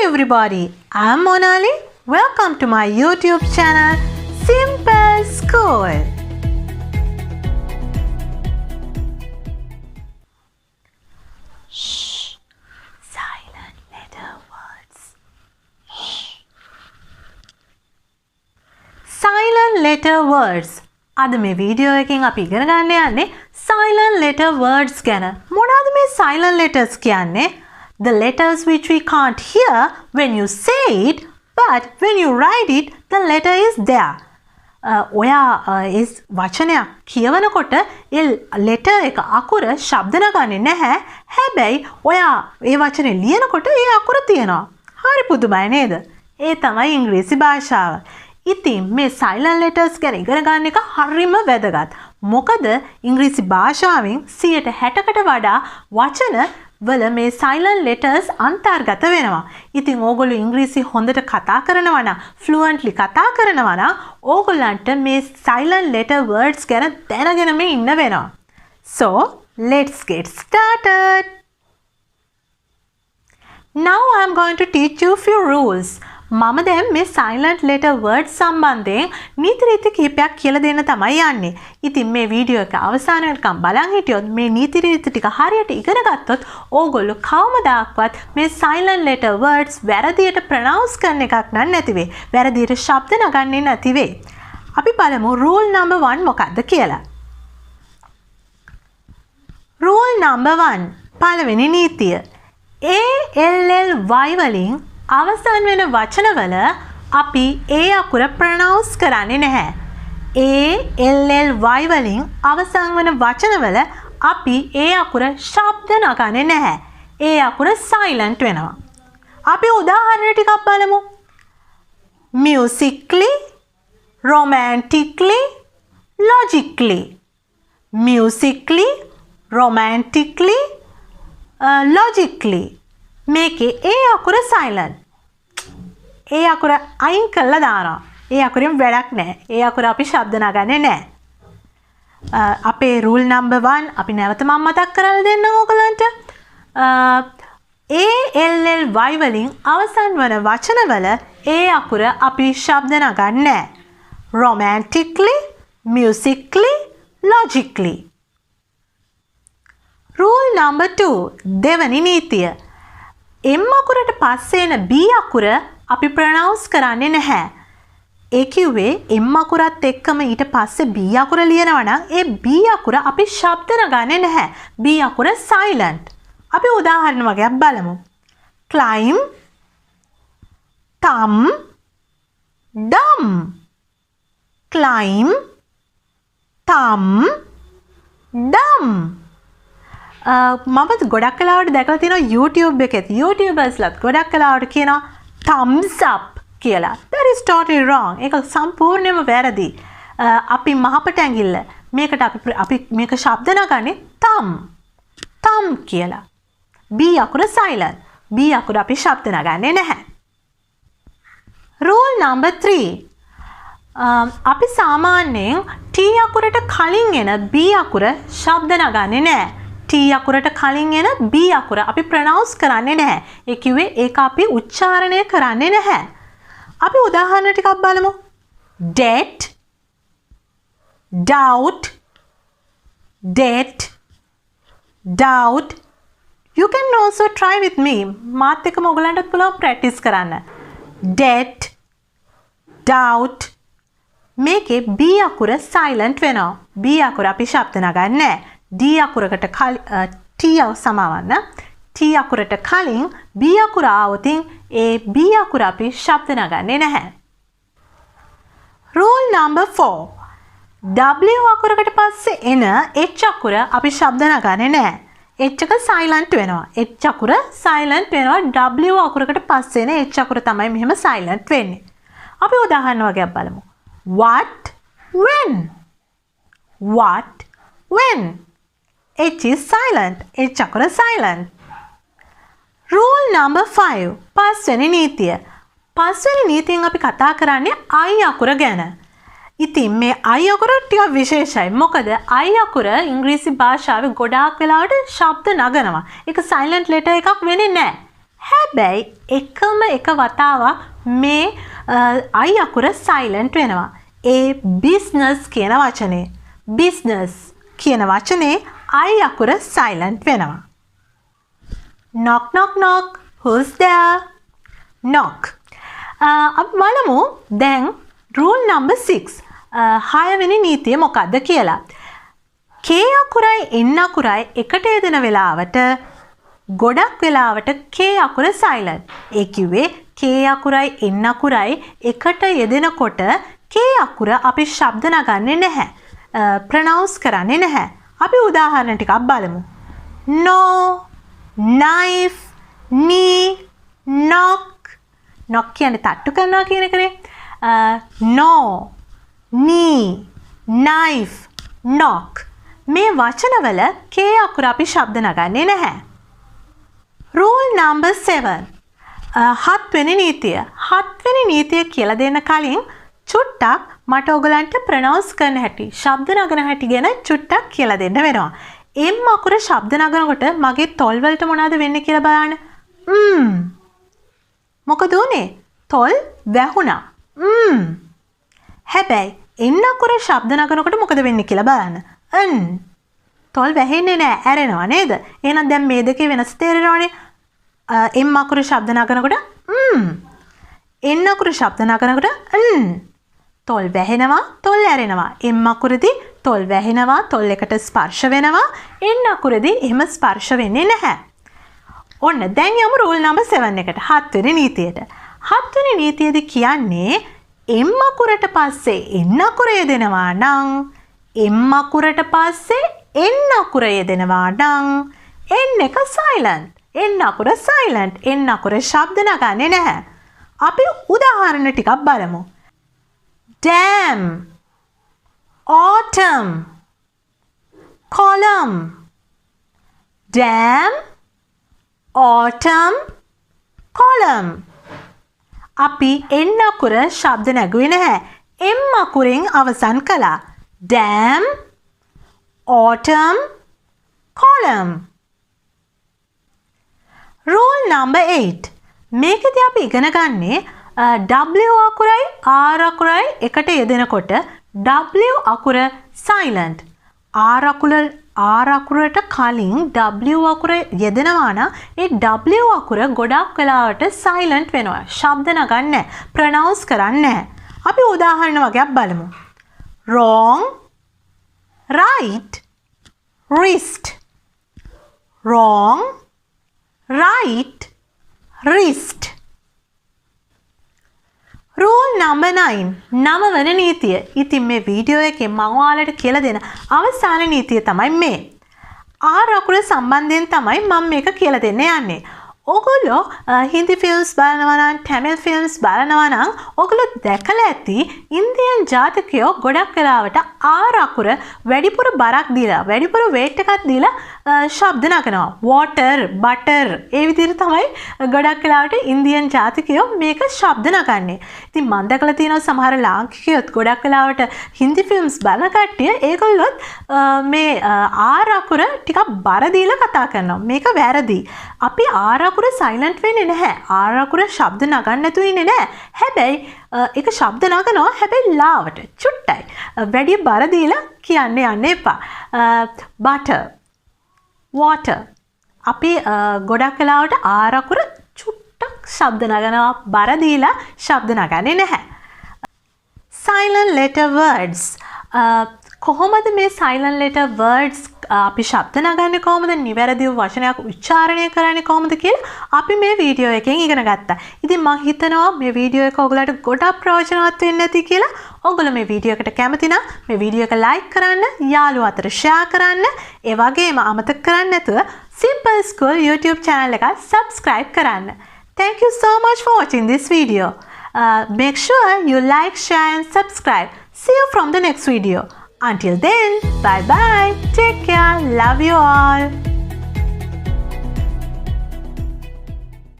everybody, I'm Monali. Welcome to my YouTube channel, Simple School. Shh, silent letter words. Shh. Silent letter words. අද මේ video එකකින් අපි ඉගෙන ගන්න යන්නේ silent letter words ගැන. මොනවාද මේ silent letters කියන්නේ? The letters which we can't hear when you say it, but when you write it, the letter is there. ඔයා ඒ වචනයක් කියවනකොට ඒ letter එක අකුර ශබ්ද නගන්නේ නැහැ. හැබැයි ඔයා ඒ වචනේ ලියනකොට ඒ අකුර තියෙනවා. හරි පුදුමයි නේද? ඒ තමයි ඉංග්‍රීසි භාෂාව. ඉතින් මේ silent letters ගැන ඉගෙන ගන්න එක හරිම වැදගත්. මොකද ඉංග්‍රීසි භාෂාවෙන් 60%කට වඩා වචන වල මේ silent letters අන්තර්ගත වෙනවා. ඉතින් ඕගොල්ලෝ ඉංග්‍රීසි හොඳට කතා කරනවා නම් fluently කතා කරනවා නම් ඕගොල්ලන්ට මේ silent letter words ගැන දැනගෙනම ඉන්න වෙනවා. So, let's get started. Now I'm going to teach you few rules. මම දැන් මේ silent letter words සම්බන්ධයෙන් නීති රීති කිහිපයක් කියලා දෙන්න තමයි යන්නේ. ඉතින් මේ වීඩියෝ එක අවසාන වෙනකම් බලන් හිටියොත් මේ නීති රීති ටික හරියට ඉගෙන ගත්තොත් ඕගොල්ලෝ කවමදාක්වත් මේ silent letter words වැරදියට pronounce කරන එකක් නැති වෙයි. වැරදියට ශබ්ද නගන්නේ නැති වෙයි. අපි බලමු rule number 1 මොකක්ද කියලා. Rule number 1 පළවෙනි නීතිය. ALLY වලින් අවසන් වෙන වචනවල අපි ඒ අකුර ප්‍රොනවුන්ස් කරන්නේ නැහැ. ALLY වලින් අවසන් වෙන වචනවල අපි ඒ අකුර ශබ්ද නගන්නේ නැහැ. ඒ අකුර සයිලන්ට් වෙනවා. අපි උදාහරණ ටිකක් බලමු. musically, romantically, logically. musically, romantically, logically. මේකේ ඒ අකුර silent. ඒ අකුර අයින් කළා දානවා. ඒ අකුරෙන් වැඩක් නැහැ. ඒ අකුර අපි ශබ්ද නගන්නේ නැහැ. අපේ rule number 1 අපි නැවත මම මතක් කරලා දෙන්නම් ඔයගලන්ට. ALLY වලින් අවසන් වන වචනවල ඒ අකුර අපි ශබ්ද නගන්නේ නැහැ. romantically, musically, logically. rule number 2 දෙවැනි නීතිය. M අකුරට පස්සේ එන B අකුර අපි ප්‍රොනවුන්ස් කරන්නේ නැහැ. ඒ කිව්වේ M අකුරත් එක්කම ඊට පස්සේ B අකුර ලියනවා නම් ඒ B අකුර අපි ශබ්ද නගන්නේ නැහැ. B අකුර silent. අපි උදාහරණ වගේක් බලමු. climb, thumb, dumb. climb, thumb, dumb. මම ගොඩක් කලාවට දැකලා තියෙනවා YouTube එකේ. YouTubersලාත් ගොඩක් කලාවට කියනවා thumbs up කියලා. That is totally wrong. ඒක සම්පූර්ණයෙන්ම වැරදි. අපි මහපට ඇඟිල්ල මේකට අපි මේක ශබ්ද නගන්නේ thumb. thumb කියලා. B අකුර silent. B අකුර අපි ශබ්ද නගන්නේ නැහැ. Rule number 3. අපි සාමාන්‍යයෙන් T අකුරට කලින් එන B අකුර ශබ්ද නගන්නේ නැහැ. T අකුරට කලින් එන B අකුර අපි ප්‍රොනවුන්ස් කරන්නේ නැහැ. ඒ කිව්වේ ඒක අපි උච්චාරණය කරන්නේ නැහැ. අපි උදාහරණ ටිකක් බලමු. debt, doubt, debt, doubt. You can also try with me. මාත් එක්කම ඔයගලන්ටත් පුළුවන් ප්‍රැක්ටිස් කරන්න. debt, doubt. මේකේ B අකුර silent වෙනවා. B අකුර අපි ශබ්ද නගන්නේ නැහැ. D අකුරකට T සමාවන්න. T අකුරට කලින් B අකුර ආවොතින් ඒ B අකුර අපි ශබ්ද නගන්නේ නැහැ. Rule number 4. W අකුරකට පස්සේ එන H අකුර අපි ශබ්ද නගන්නේ නැහැ. H එක silent වෙනවා. H අකුර silent වෙනවා. W අකුරකට පස්සේ එන H අකුර තමයි මෙහෙම silent වෙන්නේ. අපි උදාහරණ වගේක් බලමු. What, when. What, when. H is silent. H අකුර silent. Rule number 5. පස්වෙනි නීතිය. පස්වෙනි නීතියෙන් අපි කතා කරන්නේ I අකුර ගැන. ඉතින් මේ I අකුර ටිකක් විශේෂයි. මොකද I අකුර ඉංග්‍රීසි භාෂාවේ ගොඩාක් වෙලාවට ශබ්ද නගනවා. ඒක silent letter එකක් වෙන්නේ නැහැ. හැබැයි එකම එක වතාවක් මේ I අකුර silent වෙනවා. ඒ business කියන වචනේ. business කියන වචනේ I අකුර silent වෙනවා. knock knock knock. Who's there? knock. අපි බලමු දැන් rule number 6. 6 වෙනි නීතිය මොකක්ද කියලා. K අකුරයි N අකුරයි එකට යෙදෙන වෙලාවට ගොඩක් වෙලාවට K අකුර silent. ඒ කිව්වේ K අකුරයි N අකුරයි එකට යෙදෙනකොට K අකුර අපි ශබ්ද නගන්නේ නැහැ. pronounce කරන්නේ නැහැ. අපි උදාහරණ ටිකක් බලමු. no, knife, knee, knock. knock කියන්නේ තට්ටු කරනවා කියන එකනේ. no, knee, knife, knock. මේ වචනවල K අකුර අපි ශබ්ද නගන්නේ නැහැ. rule number 7. 7 වෙනි නීතිය. 7 වෙනි නීතිය කියලා දෙන්න කලින් චුට්ටක් මට ඔයගලන්ට ප්‍රොනවුන්ස් කරන හැටි, ශබ්ද නගන හැටි ගැන චුට්ටක් කියලා දෙන්න වෙනවා. M අකුර ශබ්ද නගනකොට මගේ තොල් වලට මොනවද වෙන්නේ කියලා බලන්න. මොකද උනේ? තොල් වැහුණා. හැබැයි N අකුර ශබ්ද නගනකොට මොකද වෙන්නේ කියලා බලන්න. තොල් වැහෙන්නේ නැහැ, ඇරෙනවා නේද? එහෙනම් දැන් මේ දෙකේ වෙනස තේරෙනවනේ. M අකුර ශබ්ද නගනකොට N අකුර ශබ්ද නගනකොට තොල් වැහෙනවා, තොල් ඇරෙනවා. M අකුරදී තොල් වැහෙනවා, තොල් එකට ස්පර්ශ වෙනවා. N අකුරදී එහෙම ස්පර්ශ වෙන්නේ නැහැ. ඔන්න දැන් යමු rule number 7 එකට. 7 වෙනි නීතියට. 7 වෙනි නීතියේදී කියන්නේ M අකුරට පස්සේ N අකුර යෙදෙනවා නම් M අකුරට පස්සේ N අකුර යෙදෙනවා නම් N එක silent. N අකුර silent. N අකුර ශබ්ද නගන්නේ නැහැ. අපි උදාහරණ ටිකක් බලමු. Dam, autumn, column. Dam, autumn, column. අපි N අකුර ශබ්ද නැගුවේ නැහැ. M අකුරෙන් අවසන් කළා. Dam, autumn, column. rule number 8. මේකදී අපි ඉගෙන ගන්නේ W අකුරයි R අකුරයි එකට යෙදෙනකොට W අකුර silent. R අකුරට කලින් W අකුර යෙදෙනවා නම් ඒ W අකුර ගොඩක් වෙලාවට silent වෙනවා. ශබ්ද නගන්නේ නැහැ. pronounce කරන්නේ නැහැ. අපි උදාහරණ වගේක් බලමු. wrong, right, wrist. wrong, right, wrist. rule number 9. 9 වෙනි නීතිය. ඉතින් මේ වීඩියෝ එකේ මම ඔයාලට කියලා දෙන අවසාන නීතිය තමයි මේ. R අකුර සම්බන්ධයෙන් තමයි මම මේක කියලා දෙන්න යන්නේ. ඔයගොල්ලෝ හින්දි ෆිල්ම්ස් බලනවා නම්, තමිල් ෆිල්ම්ස් බලනවා නම් ඔයගොල්ලෝ දැකලා ඇති ඉන්දියන් ජාතකයෝ ගොඩක් වෙලාවට R අකුර වැඩිපුර බරක් දීලා, වැඩිපුර weight එකක් දීලා ශබ්ද නගනවා. water, butter ඒ විදිහට තමයි ගොඩක් වෙලාවට ඉන්දියන් ජාතකයෝ මේක ශබ්ද නගන්නේ. ඉතින් මම දැකලා තියෙනවා සමහර ලාංකිකයොත් ගොඩක් වෙලාවට හින්දි ෆිල්ම්ස් බලන කට්ටිය ඒගොල්ලොත් මේ R අකුර ටිකක් බර දීලා කතා කරනවා. මේක වැරදි. අපි R අකුර silent වෙන්නේ නැහැ. R අකුර ශබ්ද නගන්න නැතුව ඉන්නේ නැහැ. හැබැයි ඒක ශබ්ද නගනවා, හැබැයි ලාවට චුට්ටයි. වැඩි බර දීලා කියන්න යන්න එපා. butter, water. අපි ගොඩක් වෙලාවට R අකුර චුට්ටක් ශබ්ද නගනවා, බර දීලා ශබ්ද නගන්නේ නැහැ. silent letter words. කොහොමද මේ silent letter words අපි ශබ්ද නගන්නේ කොහොමද, නිවැරදිව වචනයක් උච්චාරණය කරන්නේ කොහොමද කියලා අපි මේ වීඩියෝ එකෙන් ඉගෙන ගත්තා. ඉතින් මම හිතනවා මේ වීඩියෝ එක ඔයගලට ගොඩක් ප්‍රයෝජනවත් වෙන්න ඇති කියලා. ඔයගොල්ලෝ මේ වීඩියෝ එකට කැමති නම් මේ වීඩියෝ එක like කරන්න, යාළුවෝ අතර share කරන්න, ඒ වගේම අමතක කරන්නේ නැතුව Simple School YouTube channel එක subscribe කරන්න. Thank you so much for watching this video. Make sure you like, share and subscribe. See you from the next video. Until then, bye bye. Take care. Love you all.